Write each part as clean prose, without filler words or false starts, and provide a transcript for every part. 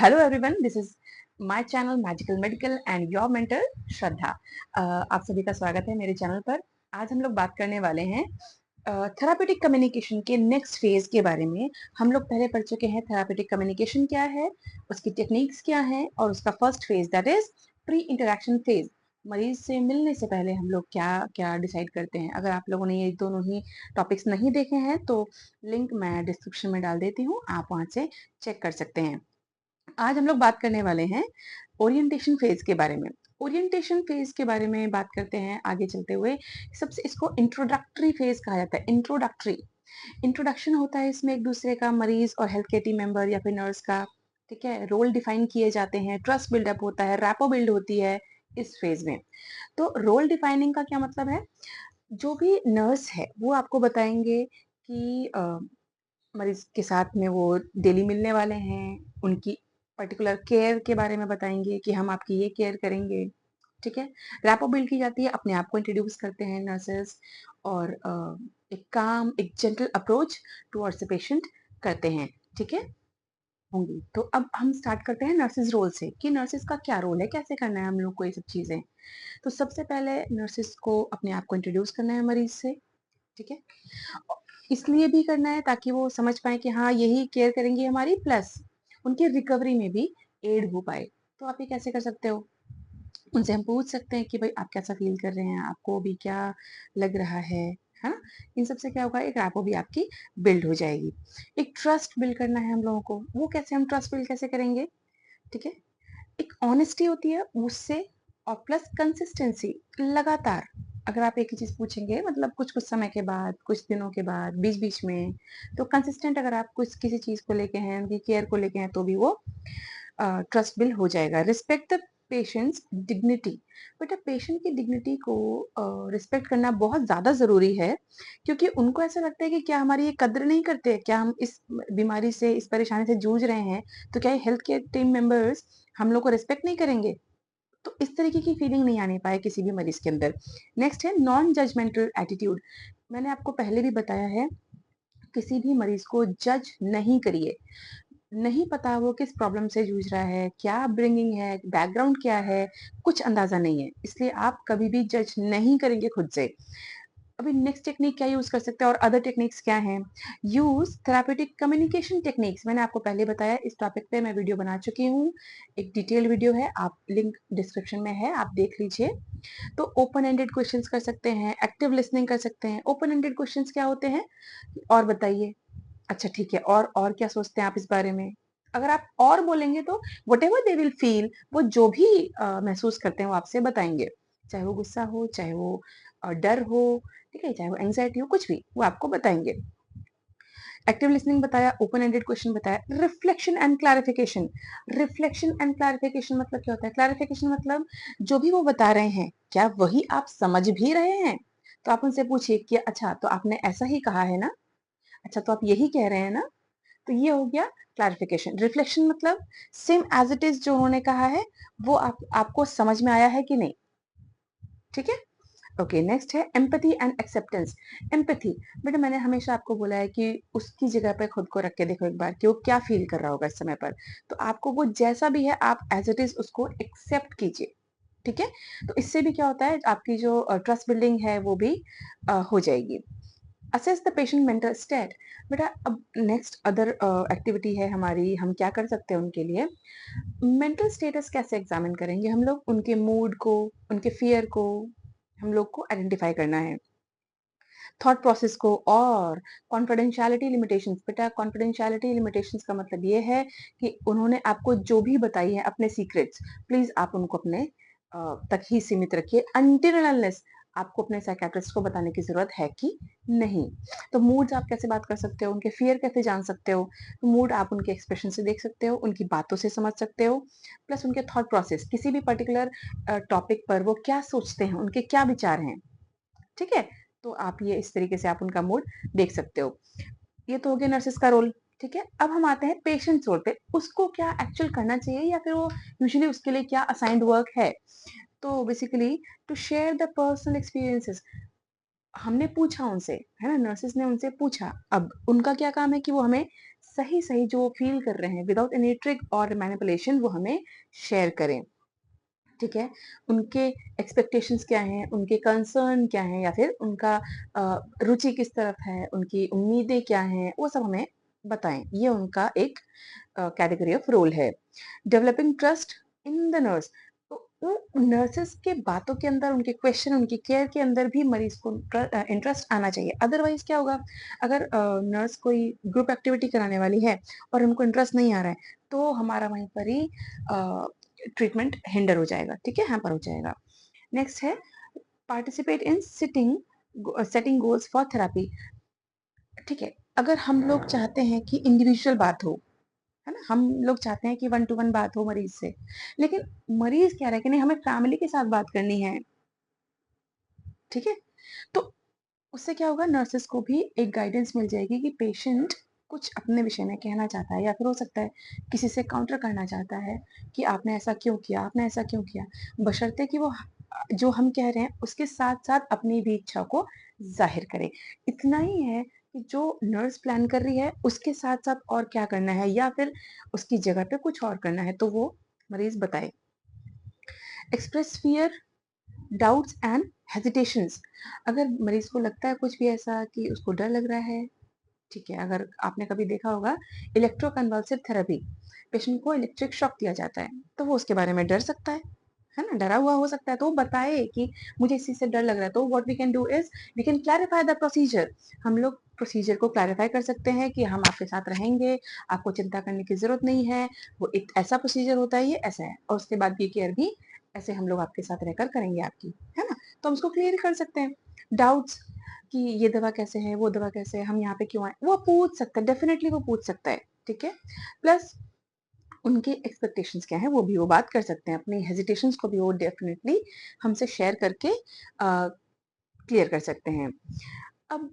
Hello everyone, this is my channel magical medical and your mentor Shraddha. आप सभी का स्वागत है मेरे चैनल पर। आज हम लोग बात करने वाले हैं थेरापेटिक कम्युनिकेशन के नेक्स्ट फेज के बारे में। हम लोग पहले पढ़ चुके हैं थेरापेटिक कम्युनिकेशन क्या है, उसकी टेक्निक्स क्या है और उसका first phase that is pre interaction phase. मरीज से मिलने से पहले हम लोग क्या क्या डिसाइड करते हैं। अगर आप लोगों ने ये दोनों ही टॉपिक्स नहीं देखे हैं तो लिंक मैं डिस्क्रिप्शन में डाल देती हूँ, आप वहां से चेक कर सकते हैं। आज हम लोग बात करने वाले हैं ओरिएंटेशन फेज के बारे में। ओरिएंटेशन फेज के बारे में बात करते हैं आगे चलते हुए। सबसे इसको इंट्रोडक्टरी फेज कहा जाता है। इंट्रोडक्टरी इंट्रोडक्शन होता है इसमें एक दूसरे का, मरीज और हेल्थ केयर टीम मेंबर या फिर नर्स का, ठीक है। रोल डिफाइन किए जाते हैं, ट्रस्ट बिल्डअप होता है, रैपो बिल्ड होती है इस फेज में। तो रोल डिफाइनिंग का क्या मतलब है? जो भी नर्स है वो आपको बताएंगे कि मरीज के साथ में वो डेली मिलने वाले हैं, उनकी पर्टिकुलर केयर के बारे में बताएंगे कि हम आपकी ये केयर करेंगे, ठीक है। रैपो बिल्ड की जाती है, अपने आप को इंट्रोड्यूस करते हैं नर्सेस और एक काम, एक gentle approach towards the patient करते हैं, ठीक है। होंगी तो अब हम स्टार्ट करते हैं नर्सेज रोल से कि नर्सेज का क्या रोल है, कैसे करना है हम लोग को ये सब चीजें। तो सबसे पहले नर्सेज को अपने आप को इंट्रोड्यूस करना है मरीज से, ठीक है। इसलिए भी करना है ताकि वो समझ पाए कि हाँ यही केयर करेंगी हमारी, प्लस उनकी रिकवरी में भी एड हो पाए। तो आप ये कैसे कर सकते हो? उनसे हम पूछ सकते हैं कि भाई आप कैसा फील कर रहे हैं, आपको अभी क्या लग रहा है ना। इन सबसे क्या होगा, एक रैपो भी आपकी बिल्ड हो जाएगी। एक ट्रस्ट बिल्ड करना है हम लोगों को। वो कैसे, हम ट्रस्ट बिल्ड कैसे करेंगे, ठीक है। एक ऑनेस्टी होती है उससे, और प्लस कंसिस्टेंसी, लगातार। अगर आप एक ही चीज पूछेंगे मतलब कुछ कुछ समय के बाद, कुछ दिनों के बाद, बीच बीच में, तो कंसिस्टेंट अगर आप कुछ किसी चीज को लेके हैं, उनकी केयर को लेके हैं, तो भी वो ट्रस्ट बिल्ड हो जाएगा। Respect the patients dignity. बेटा पेशेंट की डिग्निटी को रिस्पेक्ट करना बहुत ज्यादा जरूरी है, क्योंकि उनको ऐसा लगता है कि क्या हमारी ये कद्र नहीं करते, क्या हम इस बीमारी से, इस परेशानी से जूझ रहे हैं, तो क्या ये हेल्थ केयर टीम मेंबर्स हम लोग को रिस्पेक्ट नहीं करेंगे? तो इस तरीके की फीलिंग नहीं आनी पाए किसी भी मरीज के अंदर। नेक्स्ट है नॉन जजमेंटल एटीट्यूड। मैंने आपको पहले भी बताया है, किसी भी मरीज को जज नहीं करिए। नहीं पता वो किस प्रॉब्लम से जूझ रहा है, क्या अपब्रिंगिंग है, बैकग्राउंड क्या है, कुछ अंदाजा नहीं है, इसलिए आप कभी भी जज नहीं करेंगे खुद से। अभी नेक्स्ट टेक्निक क्या यूज कर सकते हैं और अदर टेक्निक्स क्या हैं? Use therapeutic communication techniques. मैंने आपको पहले बताया, इस टॉपिक पे मैं वीडियो बना चुकी हूँ, एक डिटेल वीडियो है, आप लिंक डिस्क्रिप्शन में है, आप देख लीजिए। तो ओपन एंडेड क्वेश्चंस कर सकते हैं, एक्टिव लिसनिंग कर सकते हैं। ओपन एंडेड क्वेश्चंस क्या होते हैं और बताइए? अच्छा ठीक है, और क्या सोचते हैं आप इस बारे में? अगर आप और बोलेंगे तो what ever they will feel, वो जो भी महसूस करते हैं वो आपसे बताएंगे। चाहे वो गुस्सा हो, चाहे वो डर हो, ठीक है, चाहे वो एंजाइटी हो, कुछ भी वो आपको बताएंगे। एक्टिव लिसनिंग बताया, ओपन एंडेड क्वेश्चन बताया, reflection and clarification. Reflection and clarification मतलब क्या होता है? क्लैरिफिकेशन मतलब जो भी वो बता रहे हैं क्या वही आप समझ भी रहे हैं? तो आप उनसे पूछिए कि अच्छा तो आपने ऐसा ही कहा है ना, अच्छा तो आप यही कह रहे हैं ना। तो ये हो गया क्लैरिफिकेशन। रिफ्लेक्शन मतलब सेम एज इट इज जो उन्होंने कहा है वो आपको समझ में आया है कि नहीं, ठीक है। ओके, नेक्स्ट है एम्पैथी एंड एक्सेप्टेंस। एम्पैथी, बेटा मैंने हमेशा आपको बोला है कि उसकी जगह पे खुद को रख के देखो एक बार कि वो क्या फील कर रहा होगा इस समय पर। तो आपको वो जैसा भी है आप एज इट इज उसको एक्सेप्ट कीजिए, ठीक है। तो इससे भी क्या होता है, आपकी जो ट्रस्ट बिल्डिंग है वो भी हो जाएगी। Assess the patient mental state. बेटा अब नेक्स्ट अदर एक्टिविटी है हमारी, हम क्या कर सकते हैं उनके लिए? मेंटल स्टेटस कैसे एग्जामिन करेंगे हम लोग? उनके मूड को, उनके फियर को हम लोग को आइडेंटिफाई करना है, थॉट प्रोसेस को, और कॉन्फिडेंशियलिटी लिमिटेशंस। बेटा कॉन्फिडेंशियलिटी लिमिटेशंस का मतलब ये है कि उन्होंने आपको जो भी बताई है अपने सीक्रेट्स, प्लीज आप उनको अपने तक ही सीमित रखिए, अनटिल अनलेस आपको अपने साइकेट्रिस्ट को बताने की जरूरत है कि नहीं। तो मूड्स आप कैसे बात कर सकते हो, उनके फियर कैसे जान सकते हो? तो मूड आप उनके एक्सप्रेशन से देख सकते हो, उनकी बातों से समझ सकते हो, प्लस उनके थॉट प्रोसेस, किसी भी पर्टिकुलर टॉपिक पर वो क्या सोचते हैं, उनके क्या विचार हैं, ठीक है। तो आप ये इस तरीके से आप उनका मूड देख सकते हो। ये तो हो गया नर्सेस का रोल, ठीक है। अब हम आते हैं पेशेंट रोल पे, उसको क्या एक्चुअल करना चाहिए या फिर वो यूजुअली उसके लिए क्या असाइंड वर्क है? तो basically to share the personal experiences. हमने पूछा उनसे, है ना? नर्सेस ने उनसे पूछा। अब उनका क्या काम है कि वो हमें सही-सही जो फ़ील कर रहे हैं विदाउट एनी ट्रिक और मैनिपुलेशन वो हमें शेयर करें, ठीक है? उनके एक्सपेक्टेशंस क्या हैं, उनके कंसर्न क्या हैं या फिर उनका रुचि किस तरफ है, उनकी उम्मीदें क्या हैं, वो सब हमें बताएँ। ये उनका एक कैटेगरी ऑफ रोल है। Developing trust in the nurse, तो वो नर्सेस के बातों के अंदर, उनके क्वेश्चन, उनकी केयर के अंदर भी मरीज को इंटरेस्ट आना चाहिए। अदरवाइज क्या होगा, अगर नर्स कोई ग्रुप एक्टिविटी कराने वाली है और उनको इंटरेस्ट नहीं आ रहा है, तो हमारा वहीं पर ही ट्रीटमेंट हिंडर हो जाएगा, ठीक है, हैम्पर हो जाएगा। नेक्स्ट है participate in setting goals for therapy, ठीक है। अगर हम लोग चाहते हैं कि इंडिविजुअल बात हो, है ना? हम लोग चाहते हैं कि वन टू वन बात हो मरीज से, लेकिन मरीज कह रहा है कि नहीं हमें फैमिली के साथ बात करनी है, ठीक है? तो उससे क्या होगा, नर्सेस को भी एक गाइडेंस मिल जाएगी कि पेशेंट कुछ अपने विषय में कहना चाहता है या फिर हो सकता है किसी से काउंटर करना चाहता है कि आपने ऐसा क्यों किया, आपने ऐसा क्यों किया, बशर्ते कि वो जो हम कह रहे हैं उसके साथ साथ अपनी भी इच्छा को जाहिर करे। इतना ही है कि जो नर्स प्लान कर रही है उसके साथ साथ और क्या करना है या फिर उसकी जगह पे कुछ और करना है तो वो मरीज बताए। Express fear, doubts and hesitations, अगर मरीज को लगता है कुछ भी ऐसा कि उसको डर लग रहा है, ठीक है, अगर आपने कभी देखा होगा इलेक्ट्रोकन्वल्सिव थेरेपी, पेशेंट को इलेक्ट्रिक शॉक दिया जाता है, तो वो उसके बारे में डर सकता है ना? डरा हुआ हो सकता है, तो वो बताए कि मुझे इस चीज़ से डर लग रहा है, तो what we can do is we can clarify the procedure. हम लोग प्रोसीजर को क्लैरिफाई कर सकते हैं कि हम आपके साथ रहेंगे, आपको चिंता करने की ज़रूरत नहीं है, वो एक ऐसा प्रोसीजर होता है, ये ऐसा है और उसके बाद की केयर भी ऐसे हम लोग आपके साथ रहकर करेंगे आपकी, है ना? तो हम उसको क्लियर कर सकते हैं। डाउट्स कि ये दवा कैसे है, वो दवा कैसे है, हम यहाँ पे क्यों आए, वो पूछ सकता है, डेफिनेटली वो पूछ सकता है, ठीक है। प्लस उनके एक्सपेक्टेशंस क्या है वो भी वो बात कर सकते हैं, अपनी हेजिटेशंस को भी वो डेफिनेटली हमसे शेयर करके क्लियर कर सकते हैं। अब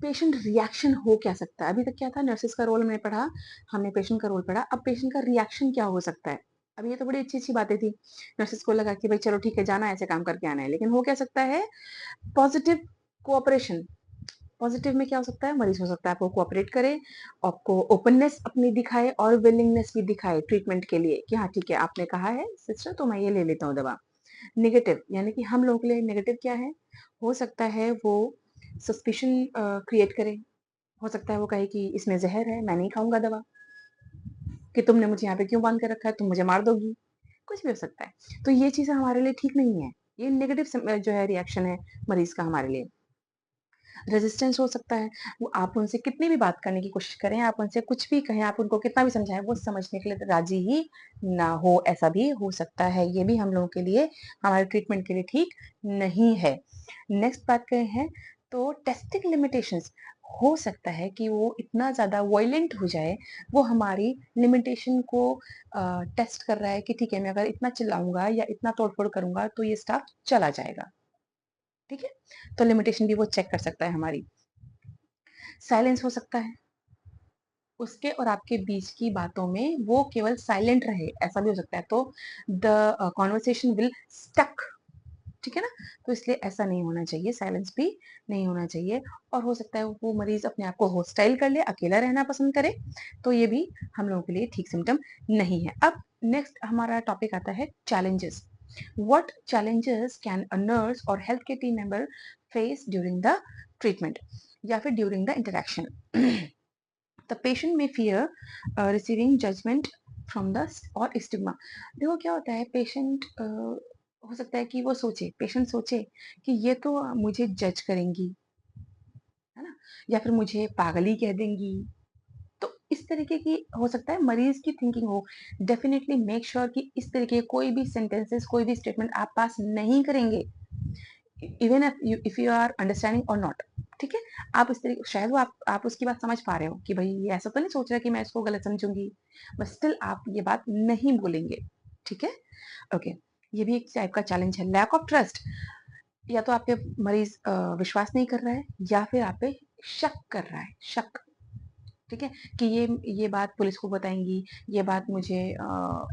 पेशेंट रिएक्शन हो क्या सकता है, अभी तक क्या था, नर्सेस का रोल हमने पढ़ा, हमने पेशेंट का रोल पढ़ा, अब पेशेंट का रिएक्शन क्या हो सकता है। अब ये तो बड़ी अच्छी अच्छी बातें थी, नर्सेस को लगा कि भाई चलो ठीक है, जाना है, ऐसे काम करके आना है, लेकिन हो क्या सकता है, पॉजिटिव कोऑपरेशन। पॉजिटिव में क्या हो सकता है, मरीज हो सकता है आपको कोऑपरेट करे, आपको ओपननेस अपनी दिखाए और विलिंगनेस भी दिखाए ट्रीटमेंट के लिए कि हाँ ठीक है आपने कहा है सिस्टर तो मैं ये ले लेता हूँ दवा। नेगेटिव यानी कि हम लोगों के लिए नेगेटिव क्या है, हो सकता है वो सस्पिशन क्रिएट करे, हो सकता है वो कहे कि इसमें जहर है, मैं नहीं खाऊंगा दवा, कि तुमने मुझे यहाँ पे क्यों बांध के रखा है, तुम मुझे मार दोगी, कुछ भी हो सकता है। तो ये चीजें हमारे लिए ठीक नहीं है, ये नेगेटिव जो है रिएक्शन है मरीज का हमारे लिए। रेजिस्टेंस हो सकता है, वो आप उनसे कितनी भी बात करने की कोशिश करें, आप उनसे कुछ भी कहें, आप उनको कितना भी समझाएं, वो समझने के लिए राजी ही ना हो, ऐसा भी हो सकता है। ये भी हम लोगों के लिए, हमारे ट्रीटमेंट के लिए ठीक नहीं है। नेक्स्ट बात करें हैं तो टेस्टिंग लिमिटेशंस, हो सकता है कि वो इतना ज्यादा वायलेंट हो जाए, वो हमारी लिमिटेशन को टेस्ट कर रहा है कि ठीक है मैं अगर इतना चिल्लाऊंगा या इतना तोड़फोड़ करूंगा तो ये स्टाफ चला जाएगा, ठीक है। तो लिमिटेशन भी वो चेक कर सकता है हमारी। साइलेंस हो सकता है, उसके और आपके बीच की बातों में वो केवल साइलेंट रहे, ऐसा भी हो सकता है, तो द कॉन्वर्सेशन विल स्टक, ठीक है ना? तो इसलिए ऐसा नहीं होना चाहिए, साइलेंस भी नहीं होना चाहिए। और हो सकता है वो मरीज अपने आप को होस्टाइल कर ले, अकेला रहना पसंद करे, तो ये भी हम लोगों के लिए ठीक सिम्टम नहीं है। अब नेक्स्ट हमारा टॉपिक आता है challenges. What challenges can a nurse or healthcare team member face during the treatment या फिर during the interaction? The patient may fear receiving judgment from the or stigma. देखो क्या होता है, पेशेंट हो सकता है कि वो सोचे, पेशेंट सोचे कि ये तो मुझे जज करेंगी, है ना, या फिर मुझे पागल ही कह देंगी, तो इस तरीके की हो सकता है मरीज की थिंकिंग हो। डेफिनेटली मेक श्योर कि इस तरीके के कोई भी सेंटेंसेस, कोई भी स्टेटमेंट आप पास नहीं करेंगे, even if you are understanding और नॉट, ठीक है। आप इस तरीके, शायद वो आप उसकी बात समझ पा रहे हो कि भाई ये ऐसा तो नहीं सोच रहा कि मैं इसको गलत समझूंगी, बट स्टिल आप ये बात नहीं बोलेंगे, ठीक है। ओके, ये भी एक टाइप का चैलेंज है। लैक ऑफ ट्रस्ट, या तो आपके मरीज विश्वास नहीं कर रहा है या फिर आप पे शक कर रहा है, शक, ठीक है, कि ये बात पुलिस को बताएंगी, ये बात मुझे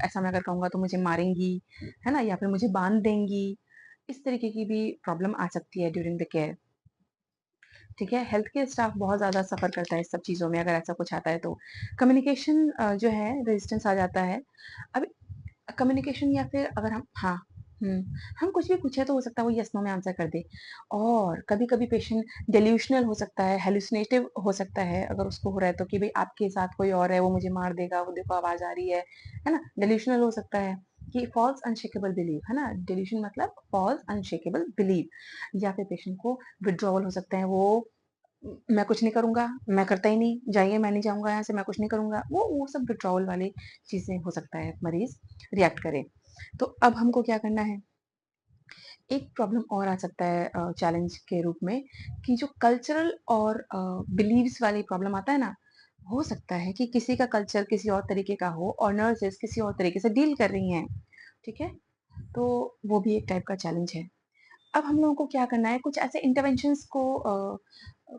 ऐसा मैं अगर कहूंगा तो मुझे मारेंगी, है ना, या फिर मुझे बांध देंगी, इस तरीके की भी प्रॉब्लम आ सकती है ड्यूरिंग द केयर। ठीक है, हेल्थ केयर स्टाफ बहुत ज़्यादा सफ़र करता है इस सब चीज़ों में अगर ऐसा कुछ आता है तो। कम्युनिकेशन जो है रेजिस्टेंस आ जाता है। अब कम्युनिकेशन या फिर अगर हम हाँ, हम कुछ भी पूछे तो हो सकता है वो येस नो में आंसर कर दे। और कभी-कभी पेशेंट डेल्यूशनल हो सकता है, हैलुसिनेटिव हो सकता है अगर उसको हो रहा है तो कि भई आपके साथ कोई और है, वो मुझे मार देगा, वो देखो आवाज़ आ रही है ना? डेल्यूशनल हो सकता है कि फॉल्स अनशेकेबल बिलीफ, है ना? डेल्यूशन मतलब फॉल्स अनशेकेबल बिलीफ। या फिर पेशेंट को विथड्रॉवल हो सकते हैं, वो मैं कुछ नहीं करूँगा, मैं करता ही नहीं, जाइए मैं नहीं जाऊँगा यहाँ से, मैं कुछ नहीं करूँगा। वो सब विथड्रॉवल वाली चीज़ें हो सकता है मरीज़ रिएक्ट करे। तो अब हमको क्या करना है? एक प्रॉब्लम और आ सकता है चैलेंज के रूप में कि जो कल्चरल और बिलीव्स वाली प्रॉब्लम आता है ना, हो सकता है कि किसी का कल्चर किसी और तरीके का हो और नर्सेज़ किसी और तरीके से डील कर रही हैं, ठीक है? तो वो भी एक टाइप का चैलेंज है। अब हम लोगों को क्या करना है, कुछ ऐसे इंटरवेंशंस को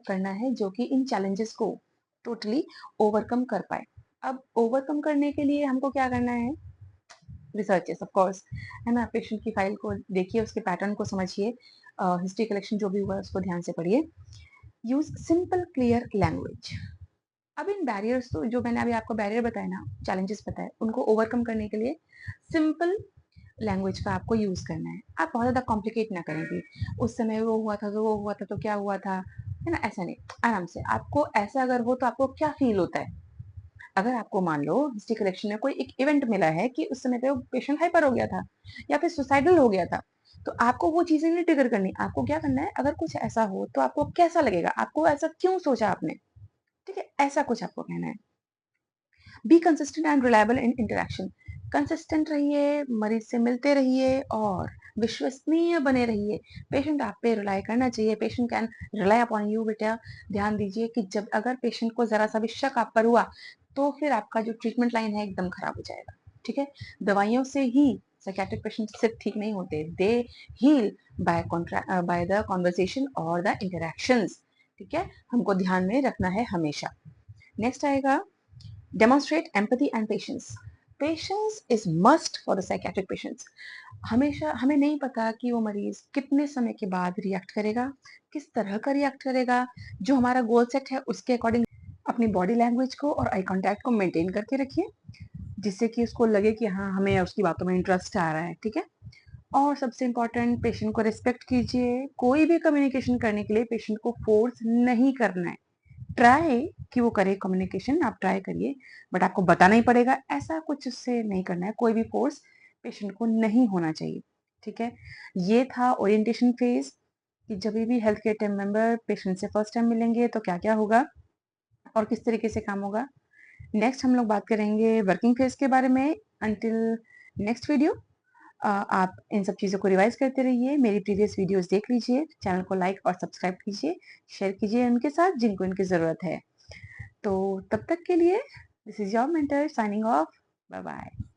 करना है जो कि इन चैलेंजेस को टोटली ओवरकम कर पाए। अब ओवरकम करने के लिए हमको क्या करना है? रिसर्चेस ऑफ कोर्स, है ना? पेशेंट की फाइल को देखिए, उसके पैटर्न को समझिए, हिस्ट्री कलेक्शन जो भी हुआ है उसको ध्यान से पढ़िए। Use simple clear language. अब इन बैरियर्स तो जो मैंने अभी आपको बैरियर बताए ना, चैलेंजेस बताए, उनको ओवरकम करने के लिए सिंपल लैंग्वेज का आपको यूज़ करना है। आप बहुत ज़्यादा कॉम्प्लिकेट ना करें कि उस समय वो हुआ था, तो वो हुआ था, तो क्या हुआ था, है ना? ऐसा नहीं, आराम से। आपको ऐसा अगर हो तो आपको क्या फ़ील होता है? अगर आपको मान लो हिस्ट्री कलेक्शन में कोई एक इवेंट मिला है कि उस समय पे वो पेशेंट हाइपर हो गया था या फिर सुसाइडल हो गया था, तो आपको वो चीज़ें नहीं ट्रिगर करनी। आपको क्या करना है, अगर कुछ ऐसा हो तो आपको कैसा लगेगा? आपको ऐसा क्यों सोचा आपने? ठीक है? ऐसा कुछ आपको कहना है। Be consistent and reliable in interaction. Consistent रहिए, मरीज से मिलते रहिए और विश्वसनीय बने रहिए। पेशेंट आप पे रिलाई करना चाहिए, patient can rely upon you. बेटा ध्यान दीजिए कि जब अगर पेशेंट को जरा सा भी शक आप पर हुआ तो फिर आपका जो ट्रीटमेंट लाइन है एकदम खराब हो जाएगा। ठीक है, दवाइयों से ही साइकेट्रिक पेशेंट सिर्फ ठीक नहीं होते, दे हील बाय द कॉन्वर्सेशन और द इंटरैक्शंस। ठीक है, हमको ध्यान में रखना है हमेशा। नेक्स्ट आएगा demonstrate empathy and patience. Patience is must for the psychiatric patients. हमेशा हमें नहीं पता कि वो मरीज कितने समय के बाद रिएक्ट करेगा, किस तरह का रिएक्ट करेगा। जो हमारा गोल सेट है उसके अकॉर्डिंग अपनी बॉडी लैंग्वेज को और आई कांटेक्ट को मेंटेन करके रखिए, जिससे कि उसको लगे कि हाँ हमें उसकी बातों में इंटरेस्ट आ रहा है। ठीक है, और सबसे इम्पोर्टेंट पेशेंट को रिस्पेक्ट कीजिए। कोई भी कम्युनिकेशन करने के लिए पेशेंट को फोर्स नहीं करना है। ट्राई कि वो करे कम्युनिकेशन, आप ट्राई करिए, बट आपको बताना ही पड़ेगा, ऐसा कुछ उससे नहीं करना है। कोई भी फोर्स पेशेंट को नहीं होना चाहिए। ठीक है, ये था ओरिएंटेशन फेज कि जब भी health care team member patient से फर्स्ट टाइम मिलेंगे तो क्या क्या होगा और किस तरीके से काम होगा। नेक्स्ट हम लोग बात करेंगे वर्किंग फेज के बारे में। अंटिल नेक्स्ट वीडियो, आप इन सब चीज़ों को रिवाइज करते रहिए, मेरी प्रीवियस वीडियोस देख लीजिए, चैनल को लाइक और सब्सक्राइब कीजिए, शेयर कीजिए उनके साथ जिनको इनकी ज़रूरत है। तो तब तक के लिए this is your mentor signing off. Bye bye.